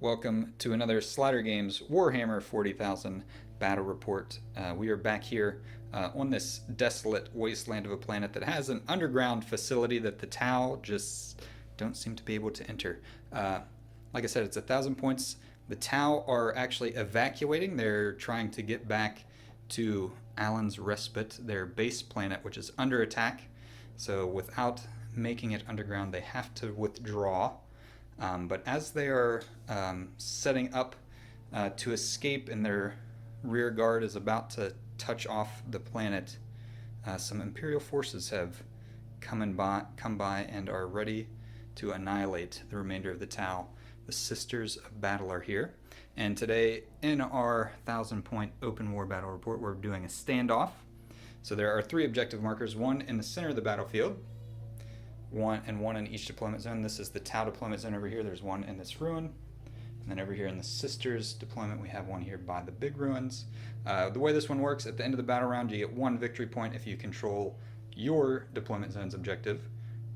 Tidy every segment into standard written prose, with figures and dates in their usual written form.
welcome to another Slider Games Warhammer 40,000 battle report. We are back here on this desolate wasteland of a planet that has an underground facility that the T'au just don't seem to be able to enter. Like I said, it's 1,000 points. The T'au are actually evacuating. They're trying to get back to Aun's Respite, their base planet, which is under attack. So without making it underground, they have to withdraw. But as they are setting up to escape and their rear guard is about to touch off the planet, some Imperial forces have come by and are ready to annihilate the remainder of the T'au. The Sisters of Battle are here. And today, in our 1,000-point open war battle report, we're doing a standoff. So there are 3 objective markers, one in the center of the battlefield, one in each deployment zone. This is the T'au deployment zone over here. There's one in this ruin. And then over here in the Sisters deployment, we have one here by the big ruins. The way this one works, at the end of the battle round, you get 1 victory point if you control your deployment zone's objective,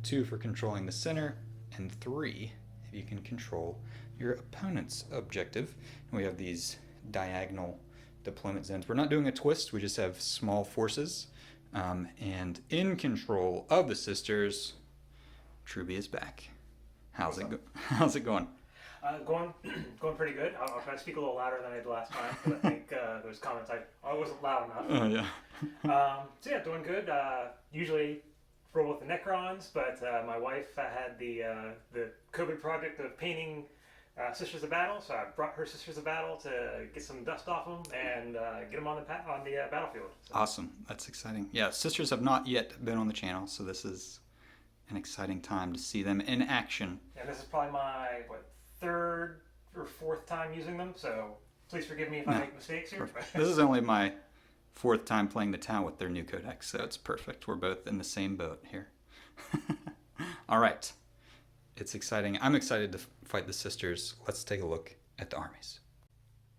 2 for controlling the center, and 3 if you can control your opponent's objective. And we have these diagonal deployment zones. We're not doing a twist, we just have small forces. And in control of the Sisters, Truby is back. How's it going? Going pretty good. I'll try to speak a little louder than I did last time, but I think those comments I wasn't loud enough. Oh yeah. So yeah, doing good. Usually roll with the Necrons, but my wife had the COVID project of painting Sisters of Battle, so I brought her Sisters of Battle to get some dust off them and get them on the battlefield. So. Awesome, that's exciting. Yeah, Sisters have not yet been on the channel, so this is an exciting time to see them in action. And this is probably my 3rd or 4th time using them, so please forgive me if I make mistakes here. This is only my 4th time playing the T'au with their new codex, so it's perfect. We're both in the same boat here. All right, it's exciting. I'm excited to fight the Sisters. Let's take a look at the armies.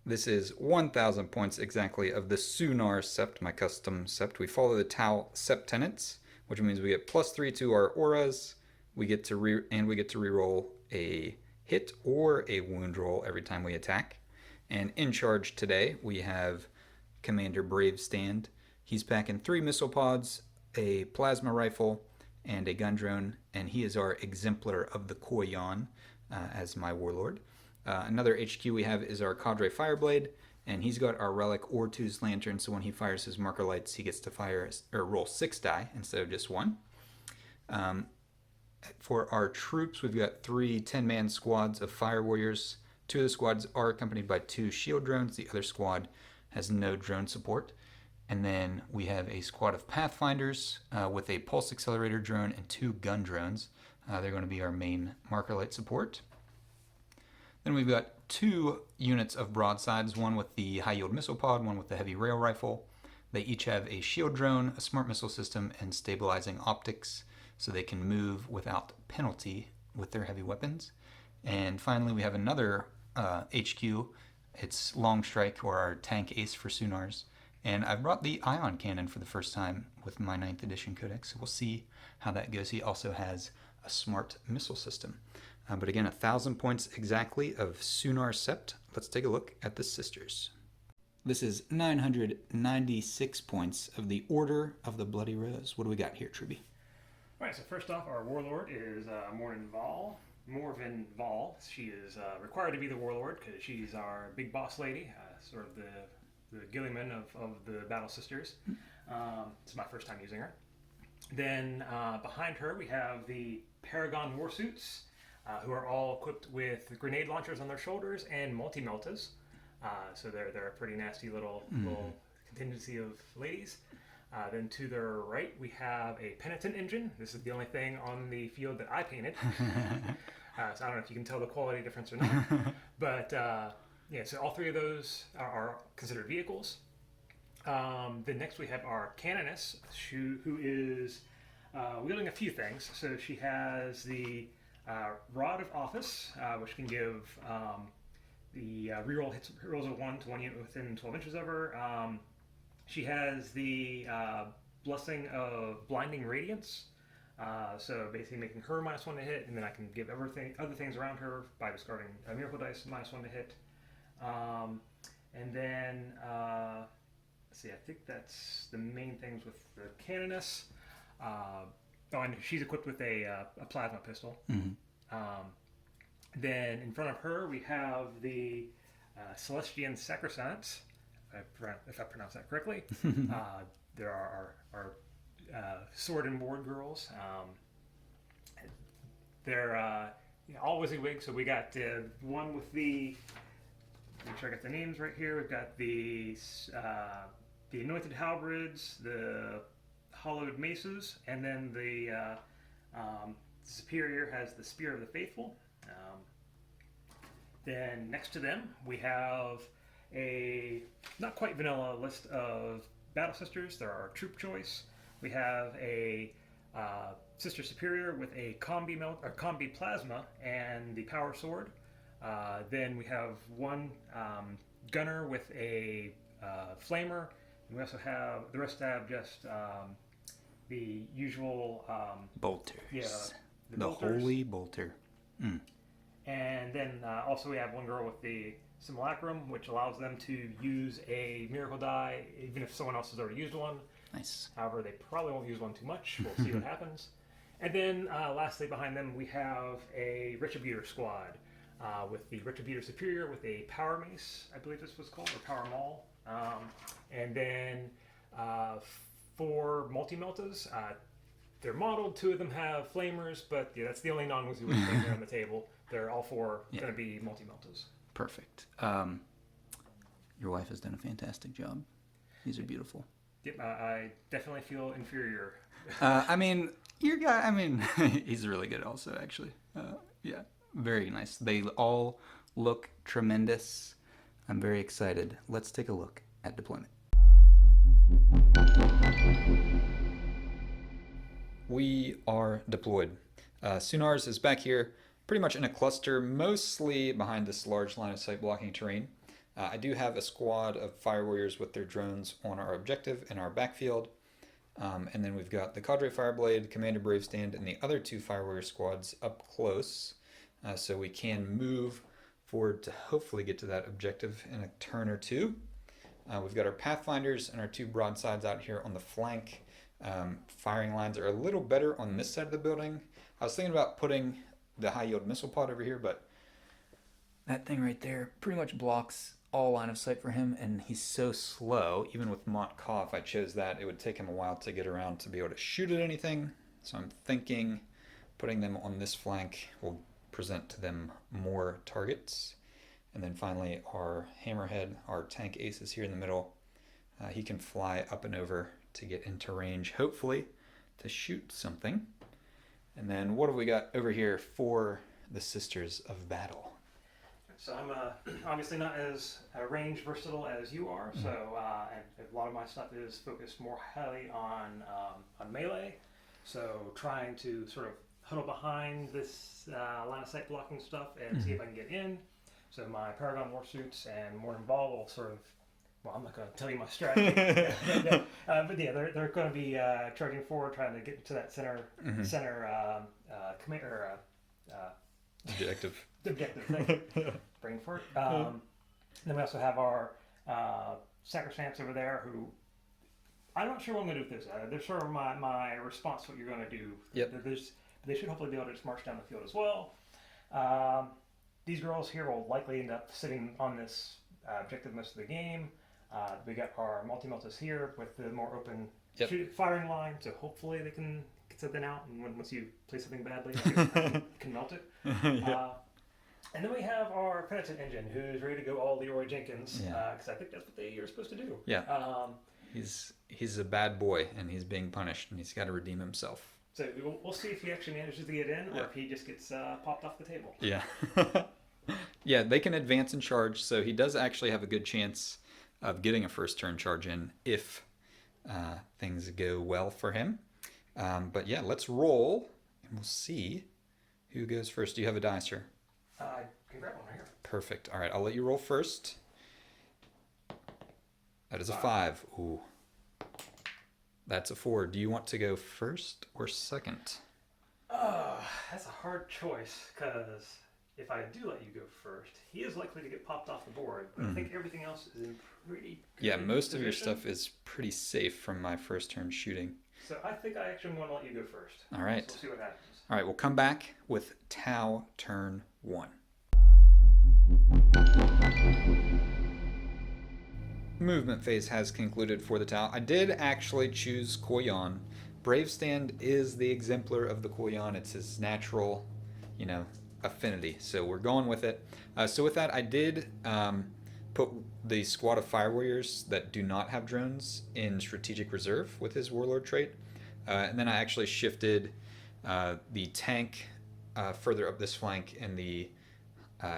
This is 1,000 points exactly of the T'au Sept, my custom Sept. We follow the T'au Sept tenets, which means we get +3 to our auras. We get to reroll a hit or a wound roll every time we attack. And in charge today, we have Commander Bravestand. He's packing 3 missile pods, a plasma rifle, and a gun drone, and he is our exemplar of the Koyon as my warlord. Another HQ we have is our cadre Fireblade, and he's got our relic Ortuz lantern, so when he fires his marker lights, he gets to roll 6 die instead of just 1. For our troops, we've got 3 10-man squads of fire warriors. 2 of the squads are accompanied by 2 shield drones. The other squad has no drone support. And then we have a squad of pathfinders with a pulse accelerator drone and 2 gun drones. They're going to be our main marker light support. Then we've got 2 units of broadsides, one with the high yield missile pod, one with the heavy rail rifle. They each have a shield drone, a smart missile system, and stabilizing optics, so they can move without penalty with their heavy weapons. And finally, we have another HQ. It's Long Strike, or our tank ace for Sunars. And I've brought the ion cannon for the first time with my 9th edition codex, so we'll see how that goes. He also has a smart missile system. But again, 1,000 points exactly of T'au Sept. Let's take a look at the Sisters. This is 996 points of the Order of the Bloody Rose. What do we got here, Truby? Alright, so first off, our warlord is Morven Val. She is required to be the warlord because she's our big boss lady, sort of the Gilliman of the Battle Sisters. It's my first time using her. Then behind her we have the Paragon Warsuits, who are all equipped with grenade launchers on their shoulders and multi-meltas. So they're a pretty nasty little contingency of ladies. Then to their right, we have a Penitent engine. This is the only thing on the field that I painted. So I don't know if you can tell the quality difference or not. But yeah, so all 3 of those are considered vehicles. Then next we have our Canoness, who is wielding a few things. So she has the Rod of Office, which can give the reroll hits rolls of 1 to 1 unit within 12 inches of her. She has the Blessing of Blinding Radiance, So basically making her -1 to hit, and then I can give other things around her by discarding a miracle dice -1 to hit. And then let's see, I think that's the main things with the canoness. And she's equipped with a plasma pistol. Then in front of her we have the Celestian Sacrosanct, if I pronounce that correctly. There are our sword and board girls. They're all WYSIWYG. So we got one with the. Make sure I got the names right here. We've got the Anointed Halberds, the Hollowed Maces, and then the Superior has the Spear of the Faithful. Then next to them we have a not quite vanilla list of Battle Sisters. There are troop choice. We have a Sister Superior with a combi plasma and the power sword. Then we have one gunner with a flamer. And we also have the rest have just the usual bolters. Yeah, the bolters. Holy Bolter. And then also we have one girl with the Simulacrum, which allows them to use a miracle die even if someone else has already used one. Nice. However, they probably won't use one too much. We'll see what happens. And then lastly behind them we have a Retributor squad with the Retributor Superior with a Power Mace, I believe this was called, or Power Maul. And then 4 Multi-Meltas. They're modeled. 2 of them have flamers, but yeah, that's the only non-WYSIWYG thing there on the table. They're all 4 going to be Multi-Meltas. Perfect. Your wife has done a fantastic job. These are beautiful. Yep, I definitely feel inferior. I mean, your guy, I mean, he's really good also, actually. Yeah, very nice. They all look tremendous. I'm very excited. Let's take a look at deployment. We are deployed. Sunars is back here, pretty much in a cluster, mostly behind this large line of sight blocking terrain. I do have a squad of fire warriors with their drones on our objective in our backfield. And then we've got the Cadre Fireblade, Commander Bravestand, and the other 2 fire warrior squads up close. So we can move forward to hopefully get to that objective in a turn or 2. We've got our Pathfinders and our 2 broadsides out here on the flank. Firing lines are a little better on this side of the building. I was thinking about putting the high yield missile pod over here, but that thing right there pretty much blocks all line of sight for him, and he's so slow. Even with Mont Ka, if I chose that, it would take him a while to get around to be able to shoot at anything. So I'm thinking putting them on this flank will present to them more targets. And then finally our Hammerhead, our tank ace, is here in the middle. He can fly up and over to get into range, hopefully, to shoot something. And then what have we got over here for the Sisters of Battle? So I'm obviously not as range versatile as you are, so and a lot of my stuff is focused more highly on melee. So trying to sort of huddle behind this line of sight blocking stuff and see if I can get in. So my Paragon Warsuits and Morning Ball will sort of, well, I'm not going to tell you my strategy, but yeah, they're going to be charging forward, trying to get to that center command or Objective. Thing. Bring forward. Then we also have our Sacrosancts over there, who I'm not sure what I'm going to do with this. They're sort of my response to what you're going to do. Yep. They should hopefully be able to just march down the field as well. These girls here will likely end up sitting on this objective most of the game. We got our multi-meltas here with the more open firing line, so hopefully they can get something out, and once you play something badly, I can melt it. And then we have our Penitent Engine, who's ready to go all Leroy Jenkins, because I think that's what they are supposed to do. Yeah. He's a bad boy, and he's being punished, and he's got to redeem himself. So we'll see if he actually manages to get in, or if he just gets popped off the table. Yeah. Yeah, they can advance and charge, so he does actually have a good chance of getting a first turn charge in if things go well for him. But yeah, let's roll, and we'll see who goes first. Do you have a die, sir? I can grab one right here. Perfect. All right, I'll let you roll first. That is a 5. Ooh. That's a 4. Do you want to go first or second? That's a hard choice, because if I do let you go first, he is likely to get popped off the board. But I think everything else is in pretty good Yeah, most of your position. stuff is pretty safe from my first turn shooting. So I think I actually want to let you go first. All right. So we'll see what happens. All right, we'll come back with T'au turn 1. Movement phase has concluded for the T'au. I did actually choose Koyan. Bravestand is the exemplar of the Koyan. It's his natural, affinity. So we're going with it. So with that, I did put the squad of Fire Warriors that do not have drones in strategic reserve with his Warlord trait. And then I actually shifted the tank further up this flank, and the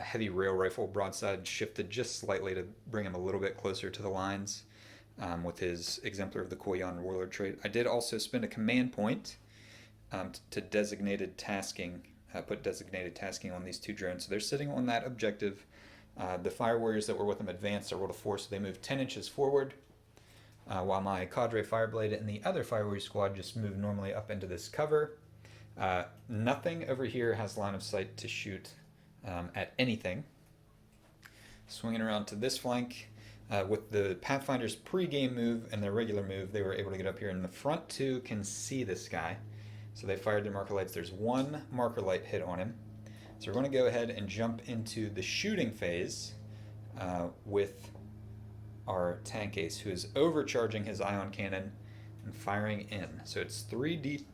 heavy rail rifle broadside shifted just slightly to bring him a little bit closer to the lines with his exemplar of the Koyan Warlord trait. I did also spend a command point to designated tasking, put designated tasking on these 2 drones. So they're sitting on that objective. The Fire Warriors that were with them advanced. I rolled a 4, so they moved 10 inches forward, while my cadre Fireblade and the other Fire Warrior squad just moved normally up into this cover. Nothing over here has line of sight to shoot at anything. Swinging around to this flank, with the Pathfinder's pre-game move and their regular move, they were able to get up here, and the front 2 can see this guy. So they fired their marker lights. There's 1 marker light hit on him. So we're going to go ahead and jump into the shooting phase with our tank ace, who is overcharging his ion cannon and firing in. So it's 3D.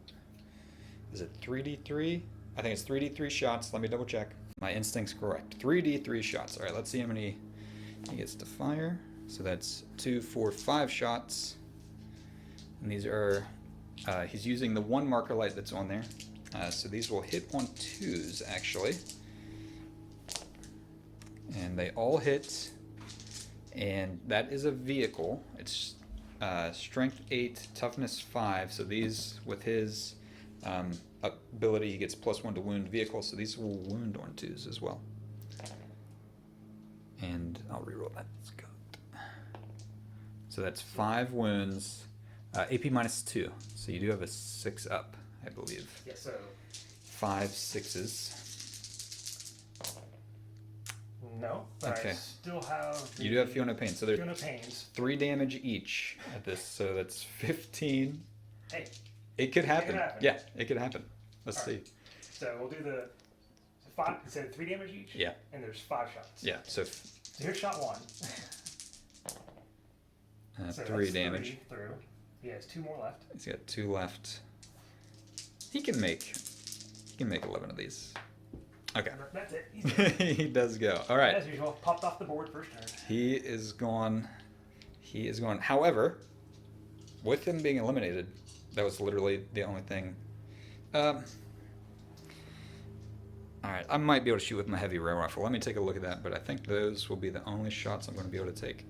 Is it 3D3? I think it's 3D3 shots. Let me double check. My instinct's correct. 3D3 shots. All right, let's see how many he gets to fire. So that's 2, 4, 5 shots. And these are, he's using the 1 marker light that's on there. So these will hit on 2s, actually. And they all hit. And that is a vehicle. It's strength 8, toughness 5. So these, with his ability, he gets +1 to wound vehicle. So these will wound on 2s as well. And I'll reroll that. So that's 5 wounds. AP -2. So you do have a 6 up, I believe. Yeah, so 5 6s. no, but Okay. I still have. You do have Fiona Pain. So there's Fiona Pains. 3 damage each at this. So that's 15. Hey, It could happen. It could happen. Yeah, it could happen. Let's All see. right. So we'll do the 5. Instead of 3 damage each. Yeah. And there's 5 shots. Yeah. So So here's shot 1. So 3 that's damage. 3 through. He has 2 more left. He's got 2 left. He can make 11 of these. Okay. That's it. He's dead. He does go. All right. As usual, popped off the board first turn. He is gone. He is gone. However, with him being eliminated, that was literally the only thing. All right, I might be able to shoot with my heavy rail rifle. Let me take a look at that, but I think those will be the only shots I'm going to be able to take.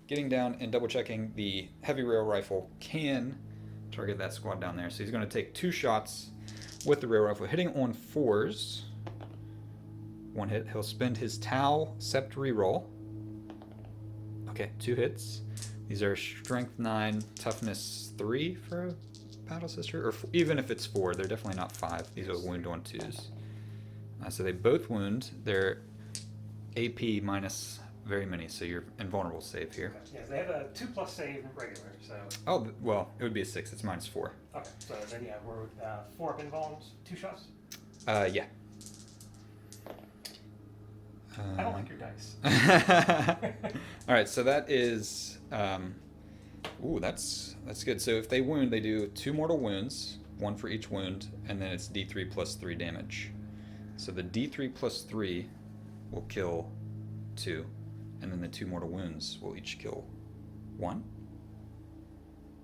Getting down and double checking, the heavy rail rifle can target that squad down there. So he's going to take 2 shots with the rail rifle, hitting on 4s. 1 hit. He'll spend his T'au Sept reroll. Okay, 2 hits. These are strength 9, toughness 3 for a battle sister, or even if it's 4, they're definitely not 5. These are wound on 2s. So they both wound. They're AP minus very many, so you're invulnerable save here. Okay. Yes, they have a 2+ save regular, so. Oh, well, it would be a 6. It's -4. Okay, so then yeah, we're 4 up invulns, 2 shots. Yeah. I don't like your dice. All right, so that is. Ooh, that's good. So if they wound, they do 2 mortal wounds, 1 for each wound, and then it's D3 + 3 damage. So the D3 + 3 will kill 2, and then the 2 mortal wounds will each kill 1.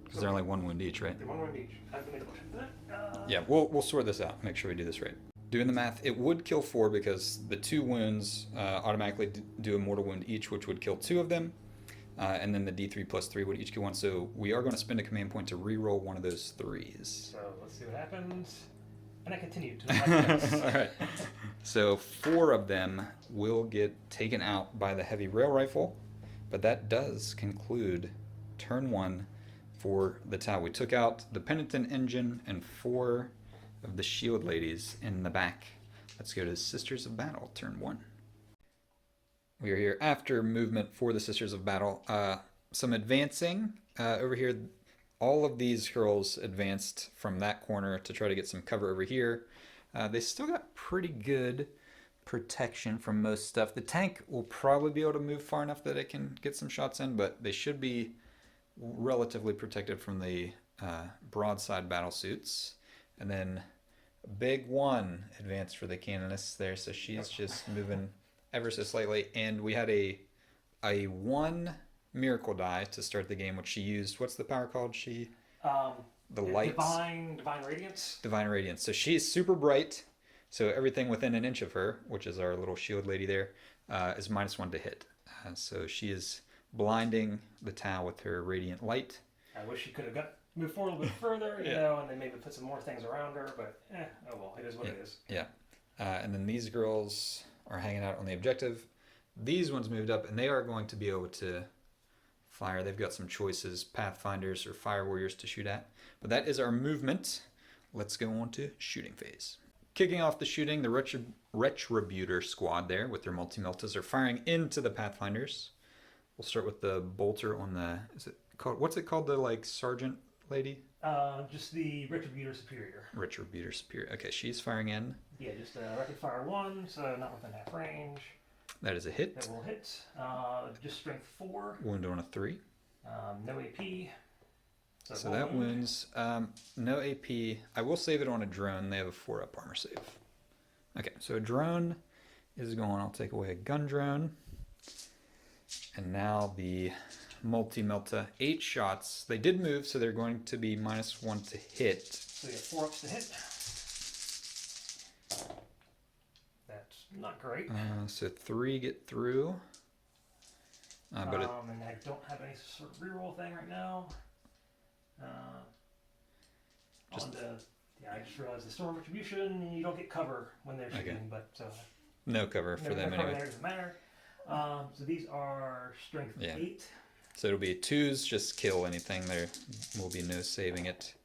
Because they're only 1 wound each, right? They're 1 wound each. I have to make a motion for that. Yeah, we'll sort this out. Make sure we do this right. Doing the math, it would kill 4 because the 2 wounds automatically do a mortal wound each, which would kill 2 of them. And then the D3 + 3 would each kill 1. So we are going to spend a command point to re-roll one of those 3s. So let's see what happens. And I continue to not like dice. All right. So 4 of them will get taken out by the heavy rail rifle. But that does conclude turn 1 for the T'au. We took out the Penitent Engine and 4 of the Shield Ladies in the back. Let's go to Sisters of Battle, turn 1. We are here after movement for the Sisters of Battle. Some advancing. Over here, all of these girls advanced from that corner to try to get some cover over here. They still got pretty good protection from most stuff. The tank will probably be able to move far enough that it can get some shots in, but they should be relatively protected from the broadside battle suits. And then a big one advanced for the canonists there, so she's just moving ever so slightly. And we had a 1 miracle die to start the game, which she used. What's the power called? The lights. Divine Radiance. Divine Radiance. So she's super bright. So everything within an inch of her, which is our little shield lady there, is -1 to hit. So she is blinding the T'au with her radiant light. I wish she could have moved forward a little bit further, you know, and then maybe put some more things around her. But oh well, it is what it is. Yeah. And then these girls are hanging out on the objective. These ones moved up, and they are going to be able to fire. They've got some choices, Pathfinders or Fire Warriors to shoot at. But that is our movement. Let's go on to shooting phase. Kicking off the shooting, the Retributor squad there with their multi-meltas are firing into the Pathfinders. We'll start with the bolter on the, what's it called, the like sergeant lady? Just the Retributor Superior. Retributor Superior. Okay, she's firing in. Yeah, just a rapid fire 1, so not within half range. That is a hit. That will hit. Just strength 4. Wound on a 3. No AP. So that wounds. No AP. I will save it on a drone. They have a 4-up armor save. Okay, so a drone is going. I'll take away a gun drone. And now the multi-melta. 8 shots. They did move, so they're going to be -1 to hit. So you have 4 ups to hit. That's not great. So 3 get through. And I don't have any sort of reroll thing right now. I just realized the Storm Retribution, you don't get cover when they're shooting, but no cover for them anyway. There doesn't matter. So these are strength 8. So it'll be 2s, just kill anything. There will be no saving it.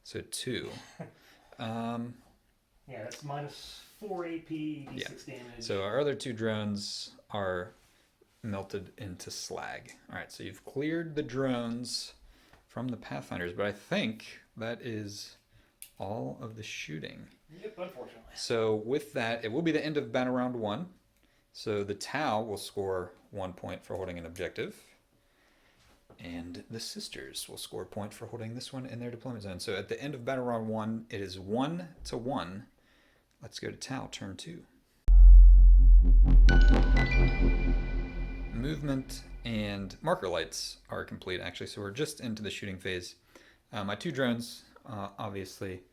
So 2. That's -4 AP, D6 damage. So our other 2 drones are melted into slag. All right, so you've cleared the drones from the Pathfinders, but I think that is all of the shooting. Yep, unfortunately. So with that, it will be the end of battle round 1. So the T'au will score 1 point for holding an objective, and the Sisters will score a point for holding this one in their deployment zone. So at the end of battle round 1, it is 1-1. Let's go to T'au, turn 2. Movement and marker lights are complete, actually, so we're just into the shooting phase. My 2 drones, obviously,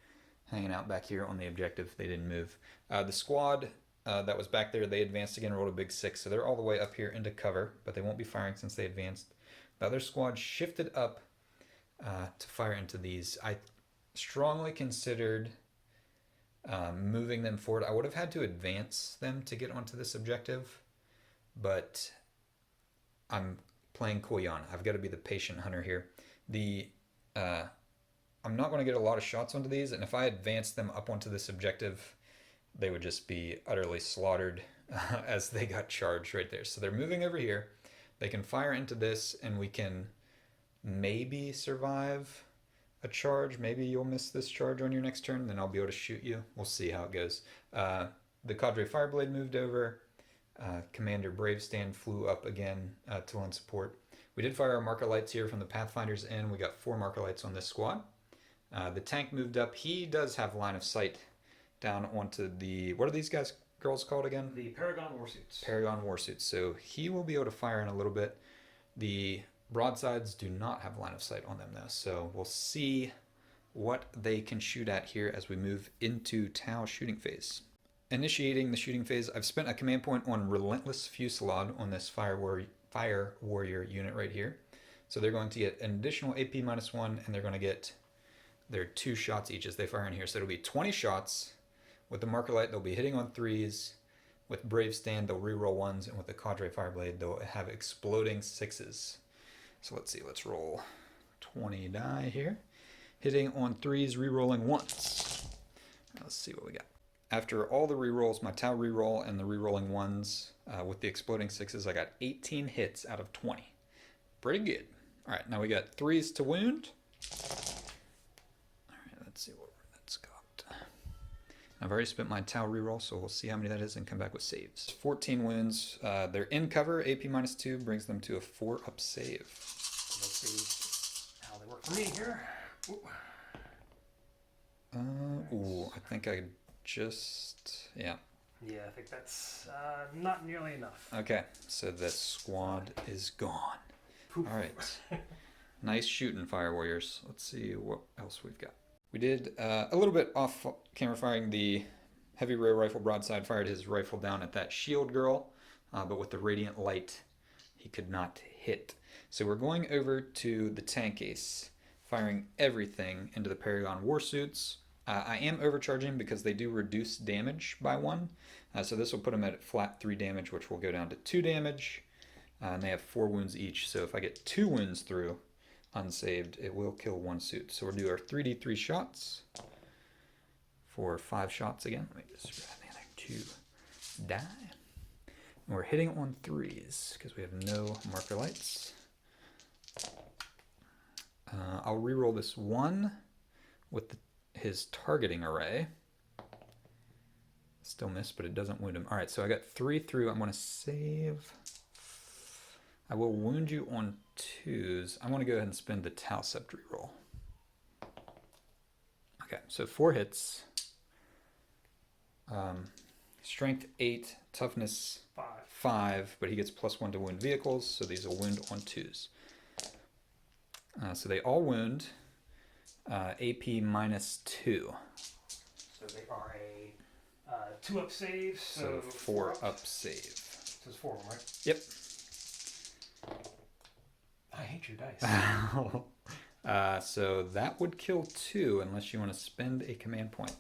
hanging out back here on the objective. They didn't move. The squad that was back there, they advanced again, rolled a big 6, so they're all the way up here into cover, but they won't be firing since they advanced. The other squad shifted up to fire into these. I strongly considered moving them forward. I would have had to advance them to get onto this objective, but I'm playing Koyan. I've got to be the patient hunter here. I'm not going to get a lot of shots onto these, and if I advance them up onto this objective, they would just be utterly slaughtered as they got charged right there. So they're moving over here. They can fire into this, and we can maybe survive a charge. Maybe you'll miss this charge on your next turn, then I'll be able to shoot you. We'll see how it goes. The Cadre Fireblade moved over. Commander Bravestand flew up again to lend support. We did fire our marker lights here from the Pathfinders in. We got 4 marker lights on this squad. The tank moved up. He does have line of sight down onto the... What are these girls called again? The Paragon Warsuits. Paragon Warsuits. So he will be able to fire in a little bit. The broadsides do not have line of sight on them, though. So we'll see what they can shoot at here as we move into T'au shooting phase. Initiating the shooting phase, I've spent a command point on Relentless Fusillade on this Fire Warrior unit right here. So they're going to get an additional AP -1, and they're going to get their 2 shots each as they fire in here. So it'll be 20 shots. With the marker light, they'll be hitting on 3s. With Bravestand, they'll reroll 1s, and with the Cadre Fireblade, they'll have exploding 6s. So let's see, let's roll 20 die here. Hitting on 3s, re-rolling once. Let's see what we got. After all the rerolls, my T'au reroll and the rerolling ones with the exploding 6s, I got 18 hits out of 20. Pretty good. All right, now we got 3s to wound. All right, let's see what that's got. I've already spent my T'au reroll, so we'll see how many that is and come back with saves. 14 wounds. They're in cover. AP -2 brings them to a 4-up save. Let's see how they work for me here. Ooh, I think I just, yeah. Yeah, I think that's not nearly enough. Okay, so the squad is gone. Poof. All right. Nice shooting, Fire Warriors. Let's see what else we've got. We did a little bit off camera firing. The heavy rear rifle broadside fired his rifle down at that shield girl, but with the radiant light, he could not hit. So we're going over to the tank ace, firing everything into the Paragon warsuits. I am overcharging because they do reduce damage by 1. So this will put them at flat 3 damage, which will go down to 2 damage. And they have 4 wounds each. So if I get 2 wounds through unsaved, it will kill 1 suit. So we'll do our 3d3 shots for 5 shots again. Let me just grab the other 2 die. And we're hitting on 3s because we have no marker lights. I'll reroll this 1 with his targeting array. Still missed, but it doesn't wound him. All right, so I got 3 through. I'm going to save. I will wound you on 2s. I want to go ahead and spend the T'au Sept reroll. Okay, so 4 hits. Strength 8, toughness 5, but he gets +1 to wound vehicles, so these will wound on 2s. So they all wound. AP -2. So they are a 2-up save. So 4-up save. So it's 4 of them, right? Yep. I hate your dice. So that would kill 2 unless you want to spend a command point.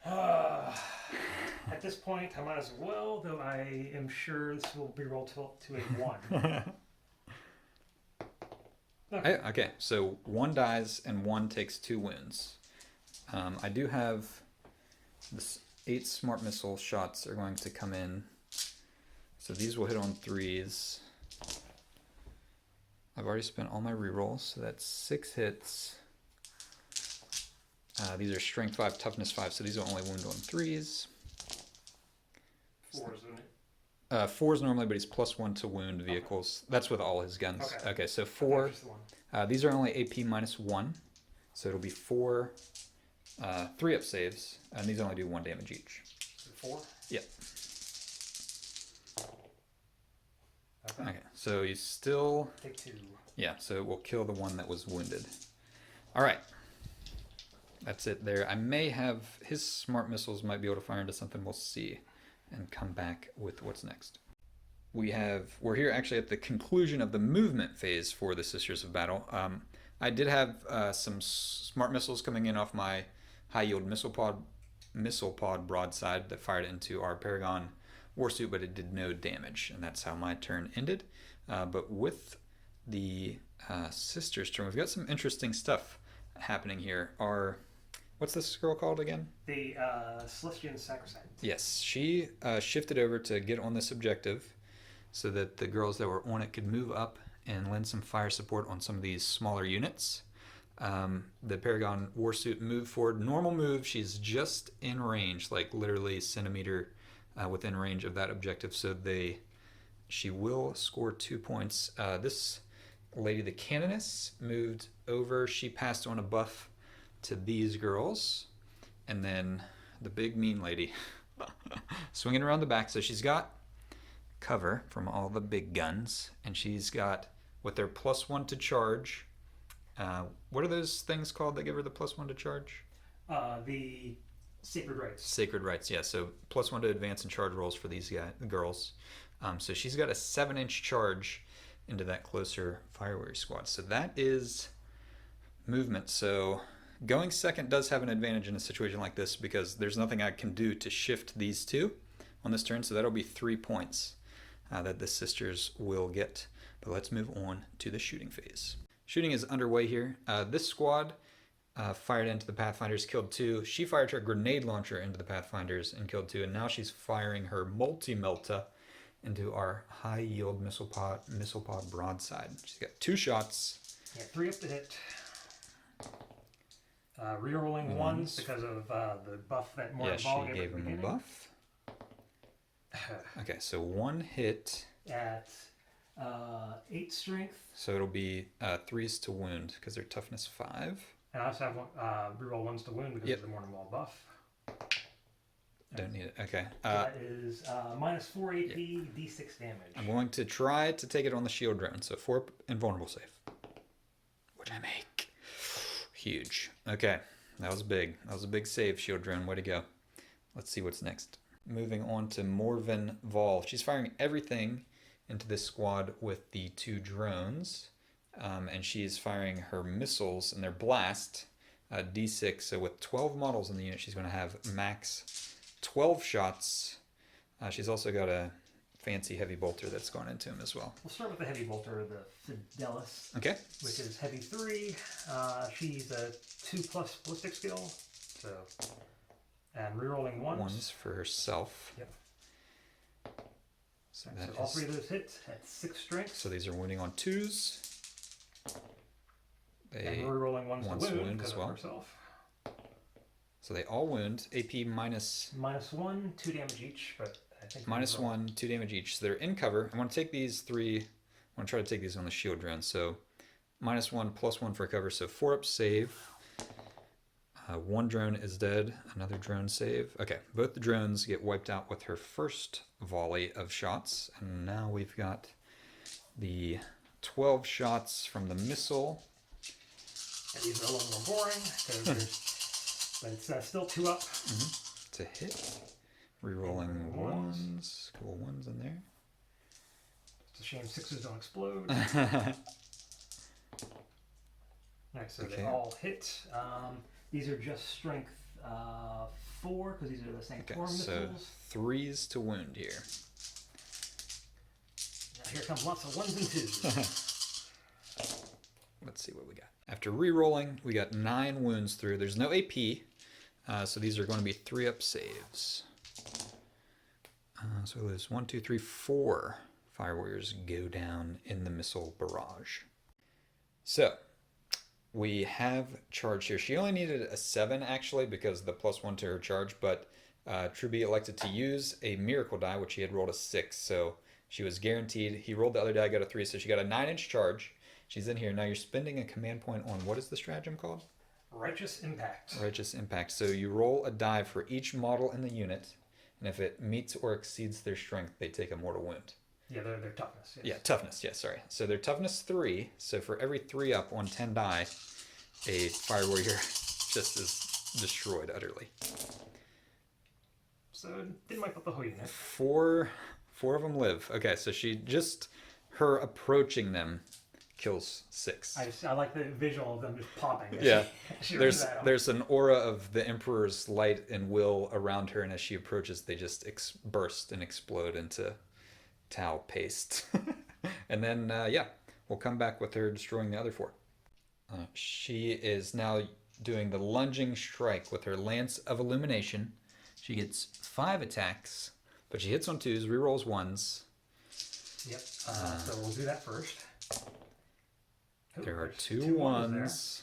At this point, I might as well, though I am sure this will be rolled to a 1. Okay, so 1 dies and 1 takes 2 wounds. I do have this 8 smart missile shots are going to come in. So these will hit on 3s. I've already spent all my rerolls, so that's 6 hits. These are strength 5, toughness 5, so these will only wound on 3s. 4s, isn't it? 4s normally, but he's +1 to wound vehicles. Okay. That's with all his guns. Okay, so 4. These are only AP -1, so it'll be 4 3-up saves, and these only do 1 damage each. So 4? Yep. Okay, so you still... Take 2. Yeah, so it will kill the one that was wounded. All right. That's it there. I may have... His smart missiles might be able to fire into something. We'll see. And come back with what's next. We're here actually at the conclusion of the movement phase for the Sisters of Battle. I did have some smart missiles coming in off my high-yield missile pod broadside that fired into our Paragon warsuit, but it did no damage, and that's how my turn ended. But with the Sisters' turn, we've got some interesting stuff happening here. What's this girl called again? The Celestian Sacrosanct. Yes, she shifted over to get on this objective so that the girls that were on it could move up and lend some fire support on some of these smaller units. The Paragon warsuit moved forward. Normal move, she's just in range, like literally centimeter within range of that objective, so she will score 2 points. This lady, the Canoness, moved over. She passed on a buff to these girls, and then the big mean lady swinging around the back. So she's got cover from all the big guns, and she's got with their +1 to charge. What are those things called that give her the +1 to charge? The Sacred Rites. Sacred Rites, yeah. So +1 to advance and charge rolls for these girls. So she's got a 7-inch charge into that closer Fire Warrior squad. So that is movement. So going second does have an advantage in a situation like this because there's nothing I can do to shift these two on this turn. So that'll be 3 points that the Sisters will get. But let's move on to the shooting phase. Shooting is underway here. This squad fired into the Pathfinders, killed 2. She fired her grenade launcher into the Pathfinders and killed 2. And now she's firing her multi-melta into our high-yield missile pod broadside. She's got 2 shots. Yeah, 3 up to hit. Rerolling ones because of the buff that Morton Ball gave him a buff. Okay, so 1 hit. At 8 strength. So it'll be 3s to wound because they're toughness 5. And I also have reroll 1s to wound because of the Morning Ball buff. Don't need it. Okay. That is minus 4 AP, D6 damage. I'm going to try to take it on the shield drone. So 4 invulnerable save. Which I make. Huge. Okay. That was big. That was a big save, shield drone. Way to go. Let's see what's next. Moving on to Morven Vol. She's firing everything into this squad with the 2 drones. And she's firing her missiles and their blast D6. So with 12 models in the unit, she's going to have max 12 shots. She's also got a fancy heavy bolter that's gone into him as well. We'll start with the heavy bolter, the Fidelis. Okay. Which is heavy 3. She's a 2+ ballistic skill. So, and rerolling 1s. 1s for herself. Yep. So, so all 3 of those hits at 6 strength. So these are wounding on 2s. And rerolling 1s to wound as well. Herself. So they all wound. AP minus... Minus 1, 2 damage each, but I think... Minus 1, 2 damage each. So they're in cover. I want to take these 3... I want to try to take these on the shield drone. So minus 1, plus 1 for cover. So 4 up save. 1 drone is dead. Another drone save. Okay, both the drones get wiped out with her first volley of shots. And now we've got the 12 shots from the missile. And these are a little more boring, but it's still 2 up. To hit. Rerolling 1s. Cool 1s in there. It's a shame 6s don't explode. Nice, so they all hit. These are just strength 4, because these are the same 4 missiles. So 3s to wound here. Now here comes lots of 1s and 2s. Let's see what we got. After re-rolling, we got 9 wounds through. There's no AP, so these are going to be 3-up saves. So there's 1, 2, 3, 4 Fire Warriors go down in the missile barrage. So we have charge here. She only needed a 7 actually because of the +1 to her charge, but Truby elected to use a miracle die, which he had rolled a 6, so she was guaranteed. He rolled the other die, got a 3, so she got a 9-inch charge. She's in here. Now you're spending a command point on, what is the stratagem called? Righteous Impact. Righteous Impact. So you roll a die for each model in the unit, and if it meets or exceeds their strength, they take a mortal wound. Yeah, their toughness. Yes. Yeah, toughness. Yeah, sorry. So their toughness 3. So for every 3 up on 10 die, a Fire Warrior just is destroyed utterly. So didn't wipe out the whole unit. 4 of them live. Okay, so her approaching them kills 6. I like the visual of them just popping. Yeah, there's an aura of the Emperor's light and will around her, and as she approaches, they just burst and explode into T'au paste. And then, we'll come back with her destroying the other 4. She is now doing the lunging strike with her Lance of Illumination. She gets 5 attacks, but she hits on 2s, rerolls 1s. Yep, so we'll do that first. There are 2 1s.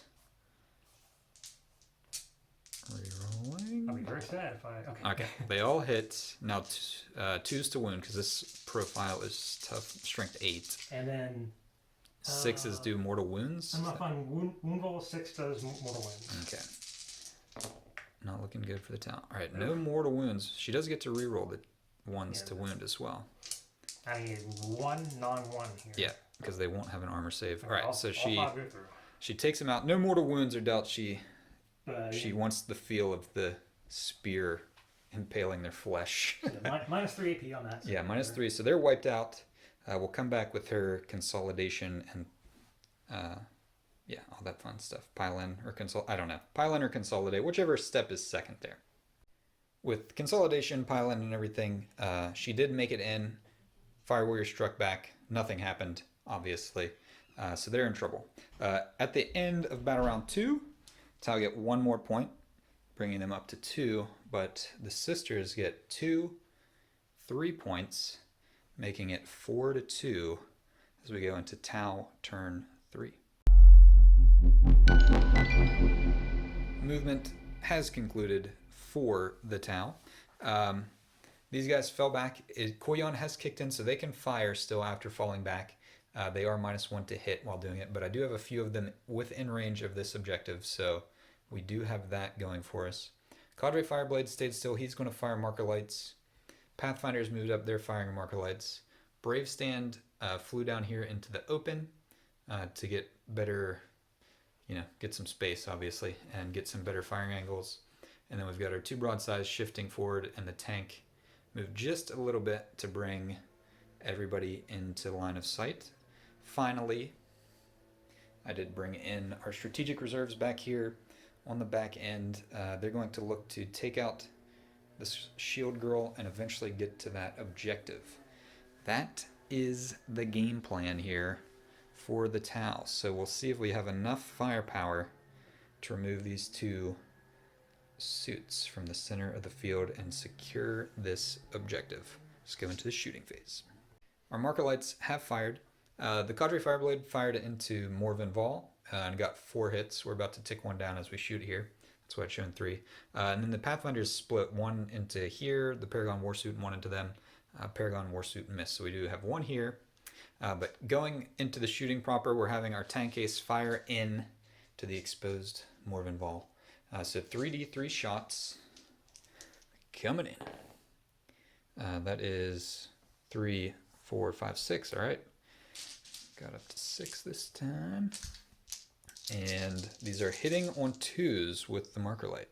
Rerolling. I'll be very sad if I... Okay, they all hit. Now 2s to wound, because this profile is tough. Strength 8. And then... 6s do mortal wounds? I'm not finding wound roll. 6 does mortal wounds. Okay. Not looking good for the T'au. Alright, no mortal wounds. She does get to reroll the 1s to wound as well. I need 1 non-1 here. Yeah, because they won't have an armor save. Alright, so she takes him out. No mortal wounds are dealt. She wants the feel of the spear impaling their flesh. So minus 3 AP on that. Yeah, minus 3. So they're wiped out. We'll come back with her consolidation and all that fun stuff. Pile in or I don't know. Pile in or consolidate, whichever step is second there. With consolidation, pile in and everything, she did make it in. Fire Warrior struck back. Nothing happened, obviously. So they're in trouble. At the end of battle round 2, T'au get 1 more point, bringing them up to 2, but the sisters get 2, 3 points, making it 4-2 as we go into T'au turn 3. Movement has concluded for the T'au. These guys fell back. Koyon has kicked in, so they can fire still after falling back. They are -1 to hit while doing it, but I do have a few of them within range of this objective, so we do have that going for us. Cadre Fireblade stayed still. He's going to fire marker lights. Pathfinders moved up. They're firing marker lights. Bravestand flew down here into the open to get better, get some space, obviously, and get some better firing angles. And then we've got our 2 broadsides shifting forward, and the tank moved just a little bit to bring everybody into line of sight. Finally, I did bring in our strategic reserves back here on the back end. They're going to look to take out this shield girl and eventually get to that objective. That is the game plan here for the T'au. So we'll see if we have enough firepower to remove these 2 suits from the center of the field and secure this objective. Let's go into the shooting phase. Our marker lights have fired. The Cadre Fireblade fired into Morven Vol and got 4 hits. We're about to tick 1 down as we shoot here. That's why I've shown 3. And then the Pathfinders split 1 into here, the Paragon Warsuit, and 1 into them. Paragon Warsuit missed, so we do have 1 here. But going into the shooting proper, we're having our tank ace fire in to the exposed Morven Vol. So 3d3 shots coming in. That is 3, 4, 5, 6. All right. Got up to 6 this time. And these are hitting on 2s with the marker light.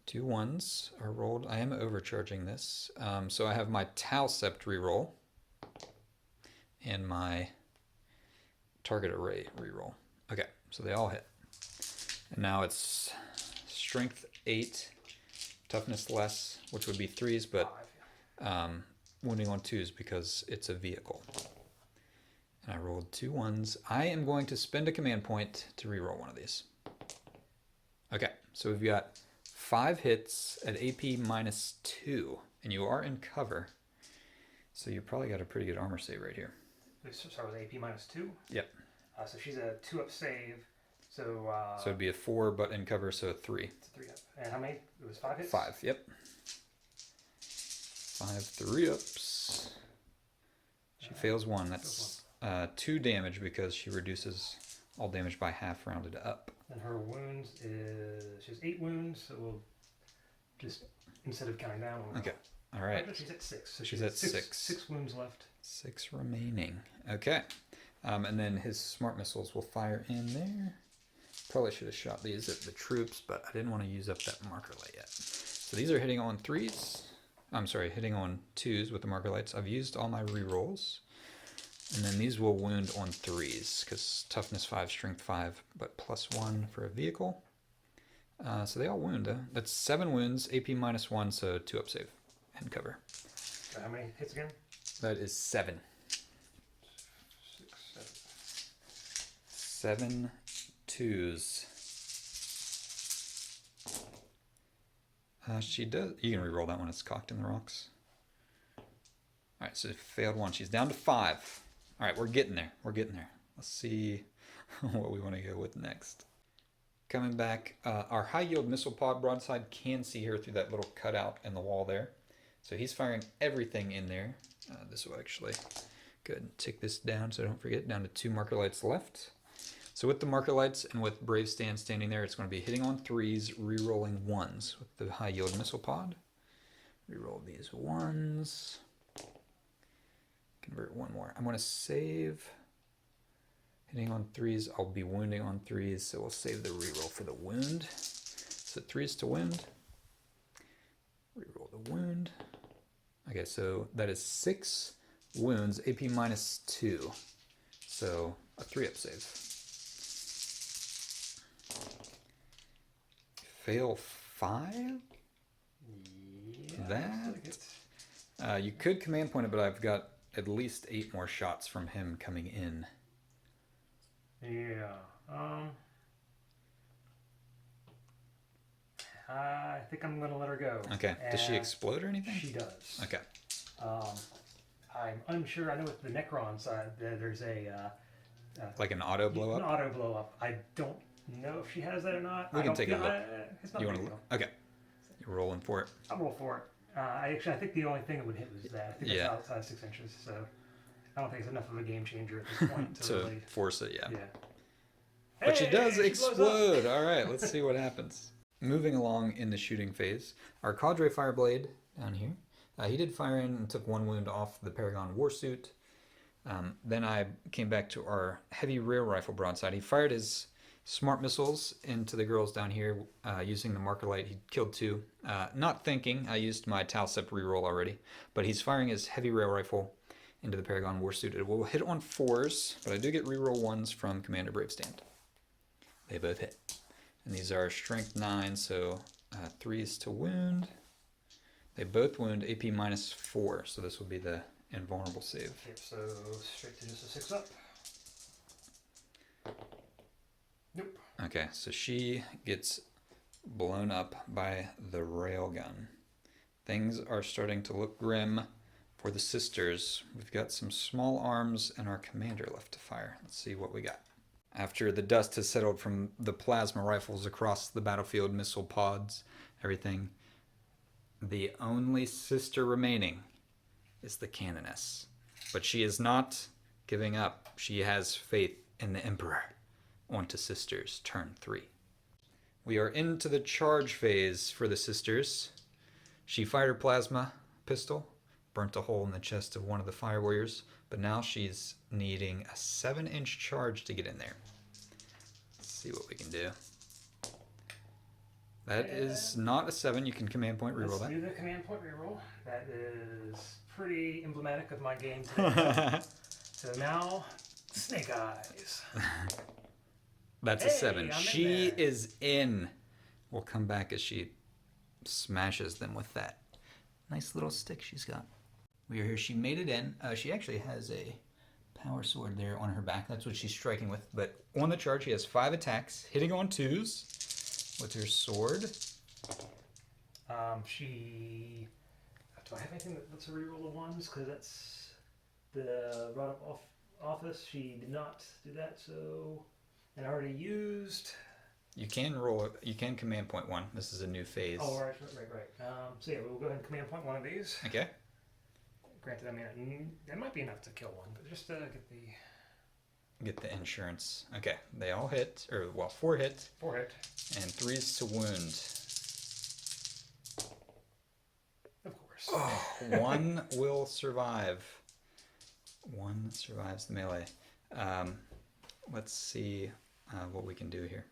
2 1s are rolled. I am overcharging this. So I have my T'au Sept reroll and my target array reroll. Okay, so they all hit. And now it's strength 8, toughness less, which would be 3s, but wounding on 2s because it's a vehicle. And I rolled 2 1s. I am going to spend a command point to reroll one of these. Okay, so we've got 5 hits at AP -2, and you are in cover. So you probably got a pretty good armor save right here. So start with AP -2? Yep. So she's a 2-up save. So it'd be a 4, but in cover, so a 3. It's a 3-up. And how many? It was 5 hits? 5, yep. 5 3-ups. She fails 1. That's 2 damage because she reduces all damage by half rounded up. And her wounds is... She has 8 wounds, so we'll just, instead of counting down... Okay, all right. She's at 6. So she's at 6. 6 wounds left. 6 remaining. Okay. And then his smart missiles will fire in there. Probably should have shot these at the troops, but I didn't want to use up that marker light yet. So these are hitting on 3s. I'm sorry, hitting on 2s with the marker lights. I've used all my rerolls. And then these will wound on 3s, because toughness 5, strength 5, but +1 for a vehicle. So they all wound. That's 7 wounds, AP -1, so 2-up save and cover. So how many hits again? That is 7. 6, 7 7. 2s. She does. You can reroll that one. It's cocked in the rocks. All right, so failed 1. She's down to 5. All right, we're getting there. We're getting there. Let's see what we want to go with next. Coming back, our high-yield missile pod broadside can see her through that little cutout in the wall there. So he's firing everything in there. This will actually go ahead and tick this down so I don't forget. Down to 2 marker lights left. So with the marker lights and with Bravestand standing there, it's going to be hitting on 3s, re-rolling 1s with the high-yield missile pod. Re-roll these 1s. Convert 1 more. I'm going to save. Hitting on 3s, I'll be wounding on 3s, so we'll save the reroll for the wound. So 3s to wound. Reroll the wound. Okay, so that is 6 wounds, AP -2. So a 3-up save. Fail 5? Yeah, That? You could command point it, but I've got at least 8 more shots from him coming in. Yeah. I think I'm going to let her go. Okay. Does she explode or anything? She does. Okay. I'm unsure. I know with the Necron side, there's like an auto blow up? An auto blow up. I don't know if she has that or not. We can take a look. It's not You a want big to deal. look? Okay. You're rolling for it. I'll roll for it. I think the only thing that would hit was that. I think it's outside 6 inches, so I don't think it's enough of a game changer at this point to really force it, yeah. Hey, But she does she explode. All right, let's see what happens. Moving along in the shooting phase, our cadre fireblade down here. He did fire in and took 1 wound off the Paragon warsuit. Then I came back to our heavy rear rifle broadside. He fired his smart missiles into the girls down here using the marker light. He killed 2. Not thinking, I used my T'au Sept reroll already, but he's firing his heavy rail rifle into the Paragon warsuit. It will hit on 4s, but I do get reroll 1s from Commander Bravestand. They both hit. And these are strength 9, so 3s to wound. They both wound AP -4, so this will be the invulnerable save. Yep, so straight to just a 6 up. Nope. Okay, so she gets blown up by the railgun. Things are starting to look grim for the sisters. We've got some small arms and our commander left to fire. Let's see what we got. After the dust has settled from the plasma rifles across the battlefield, missile pods, everything, the only sister remaining is the Canoness. But she is not giving up. She has faith in the Emperor. On to sisters, turn 3. We are into the charge phase for the sisters. She fired her plasma pistol, burnt a hole in the chest of one of the fire warriors, but now she's needing a 7-inch charge to get in there. Let's see what we can do. That is not a 7. You can command point reroll that. Let's do the command point reroll. That is pretty emblematic of my game today. So now, Snake Eyes. That's a 7. I'm She is in. We'll come back as she smashes them with that nice little stick she's got. We are here. She made it in. She actually has a power sword there on her back. That's what she's striking with. But on the charge, she has 5 attacks, hitting on 2s with her sword. Do I have anything that's a reroll of 1s? Because that's the brought up office. She did not do that, so... And I already used... You can roll. You can command point 1. This is a new phase. Oh, right. So yeah, we'll go ahead and command point 1 of these. Okay. Granted, I mean, that might be enough to kill 1, but just get the insurance. Okay, they all hit, or well, 4 hit. 4 hit. And 3s to wound. Of course. Oh, 1 will survive. 1 survives the melee. Let's see what we can do here.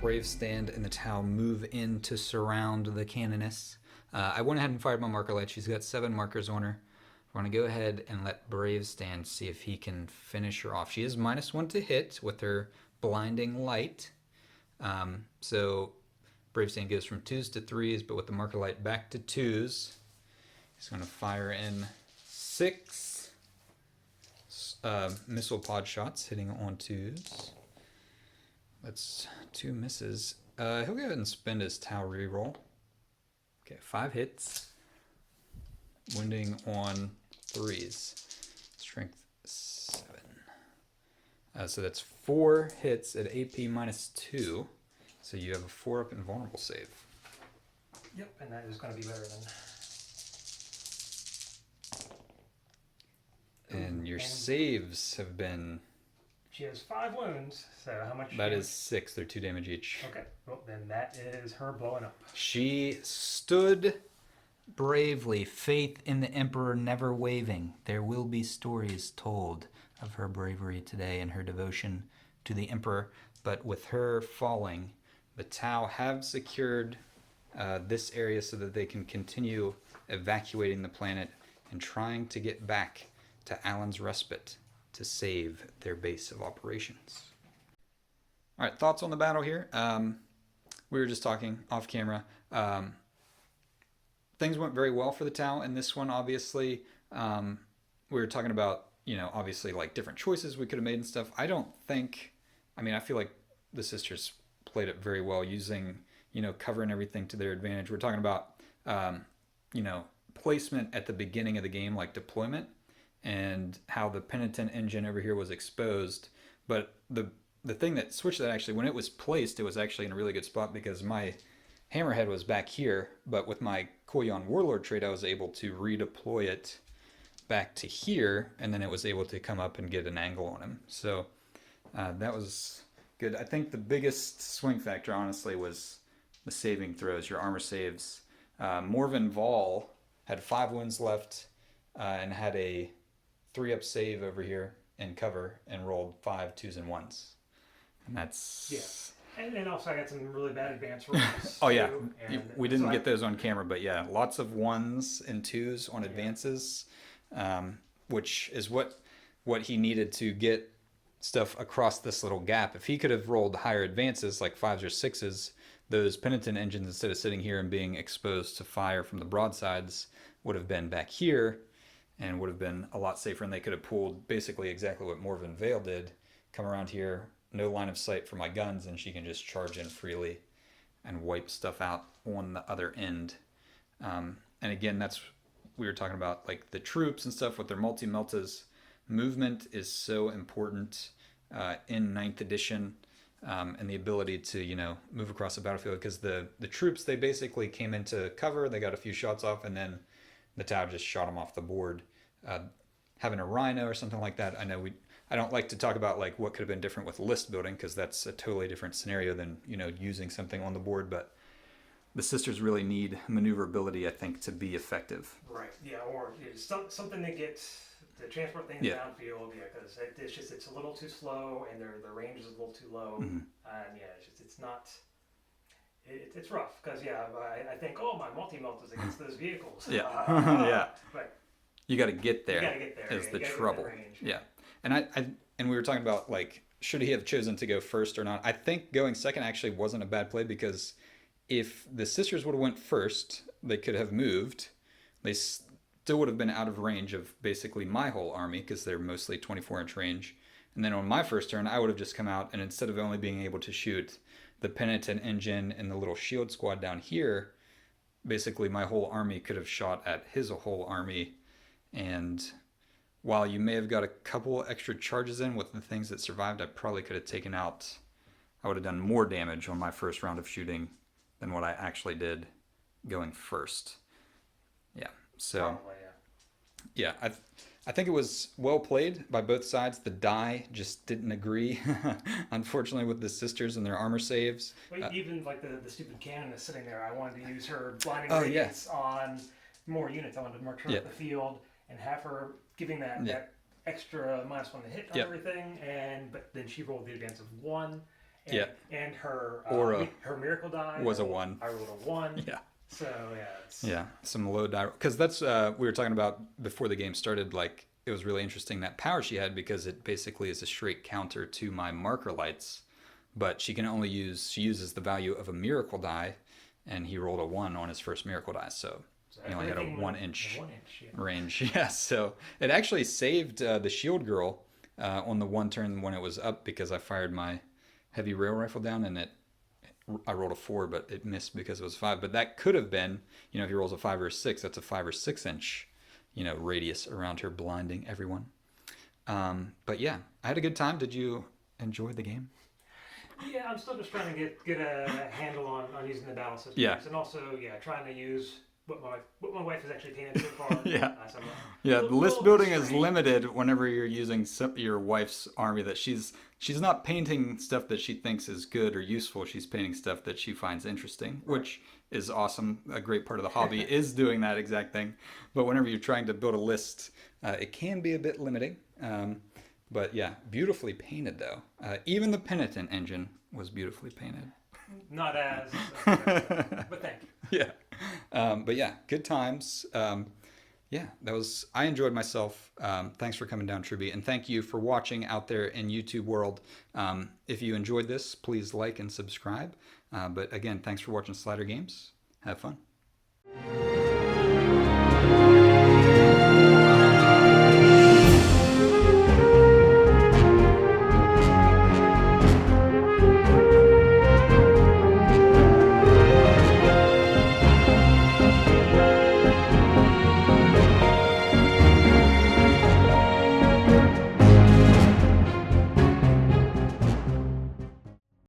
Bravestand and the T'au move in to surround the Canoness. I went ahead and fired my marker light. She's got 7 markers on her. We're going to go ahead and let Bravestand see if he can finish her off. She is -1 to hit with her blinding light. So Bravestand goes from 2s to 3s, but with the marker light back to 2s. He's going to fire in 6 missile pod shots, hitting on 2s. That's 2 misses. He'll go ahead and spend his T'au reroll. Okay, 5 hits. Wounding on 3s. Strength 7. So that's 4 hits at AP -2. So you have a 4 up invulnerable save. Yep, and that is going to be better than... And your saves have been... She has 5 wounds, so how much... That is 6. They're 2 damage each. Okay, well then that is her blowing up. She stood bravely, faith in the Emperor never waving. There will be stories told of her bravery today and her devotion to the Emperor. But with her falling, the T'au have secured this area so that they can continue evacuating the planet and trying to get back to Alan's Respite to save their base of operations. All right, thoughts on the battle here? We were just talking off camera. things went very well for the T'au in this one. Obviously, we were talking about, obviously like different choices we could have made and stuff. I don't think. I mean, I feel like the sisters played it very well, using covering everything to their advantage. We're talking about placement at the beginning of the game, like deployment, and how the penitent engine over here was exposed. But the thing that switched that, actually, when it was placed, it was actually in a really good spot because my hammerhead was back here, but with my Koyon Warlord trait, I was able to redeploy it back to here, and then it was able to come up and get an angle on him. So that was good. I think the biggest swing factor, honestly, was the saving throws, your armor saves. Morven Vol had 5 wounds left and had a 3-up save over here in cover and rolled 5 2s and 1s. And that's... Yeah. And then also I got some really bad advance rolls. Oh, yeah. We didn't get those on camera, but yeah, lots of 1s and 2s on advances, which is what he needed to get stuff across this little gap. If he could have rolled higher advances, like 5s or 6s, those penitent engines, instead of sitting here and being exposed to fire from the broadsides, would have been back here and would have been a lot safer, and they could have pulled basically exactly what Morven Vale did. Come around here, no line of sight for my guns, and she can just charge in freely and wipe stuff out on the other end. And again, we were talking about like the troops and stuff with their multi-meltas. Movement is so important in 9th edition, and the ability to move across the battlefield, because the troops, they basically came into cover, they got a few shots off, and then the T'au just shot them off the board. Having a rhino or something like that, I don't like to talk about like what could have been different with list building, because that's a totally different scenario than using something on the board. But the sisters really need maneuverability, I think, to be effective. Right. Yeah. Or something that gets to transport things downfield. Yeah, because it's a little too slow, and their range is a little too low. Mm-hmm. And it's not. It's rough because I think my multi-melt is against those vehicles. Yeah. Yeah. But you got to get there. You got to get there. Is the trouble. Yeah. And we were talking about like, should he have chosen to go first or not? I think going second actually wasn't a bad play, because if the sisters would have went first, they could have moved. They still would have been out of range of basically my whole army, because they're mostly 24-inch range. And then on my first turn, I would have just come out, and instead of only being able to shoot the penitent engine and the little shield squad down here, basically my whole army could have shot at his whole army. And while you may have got a couple extra charges in with the things that survived, I probably could have taken out, I would have done more damage on my first round of shooting than what I actually did going first. Yeah. So Probably, yeah, I think it was well played by both sides. The die just didn't agree, unfortunately, with the sisters and their armor saves. Well, even like the stupid cannon is sitting there. I wanted to use her blinding radiance on more units. I wanted to mark her up the field and have her giving that extra -1 to hit on everything. But then she rolled the advance of 1. And her her miracle die was a 1. I rolled a 1. Yeah. So some low die, because that's we were talking about before the game started. Like, it was really interesting, that power she had, because it basically is a straight counter to my marker lights, but she uses the value of a miracle die, and he rolled a 1 on his first miracle die, so he only had a 1-inch range. Yeah, so it actually saved the shield girl on the 1 turn when it was up, because I fired my heavy rail rifle down, and I rolled a 4, but it missed because it was 5. But that could have been, if he rolls a 5 or a 6, that's a 5 or 6-inch, radius around her, blinding everyone. But yeah, I had a good time. Did you enjoy the game? Yeah, I'm still just trying to get a handle on using the battle systems. Yeah. And also, trying to use what my wife has actually painted so far. The list building is limited whenever you're using your wife's army, that she's not painting stuff that she thinks is good or useful. She's painting stuff that she finds interesting, which is awesome. A great part of the hobby is doing that exact thing. But whenever you're trying to build a list, it can be a bit limiting. But yeah, beautifully painted though. Even the penitent engine was beautifully painted. Not as, but thank you. Yeah. But yeah, good times. I enjoyed myself. Thanks for coming down, Truby. And thank you for watching out there in YouTube world. If you enjoyed this, please like and subscribe. But again, thanks for watching Slider Games. Have fun.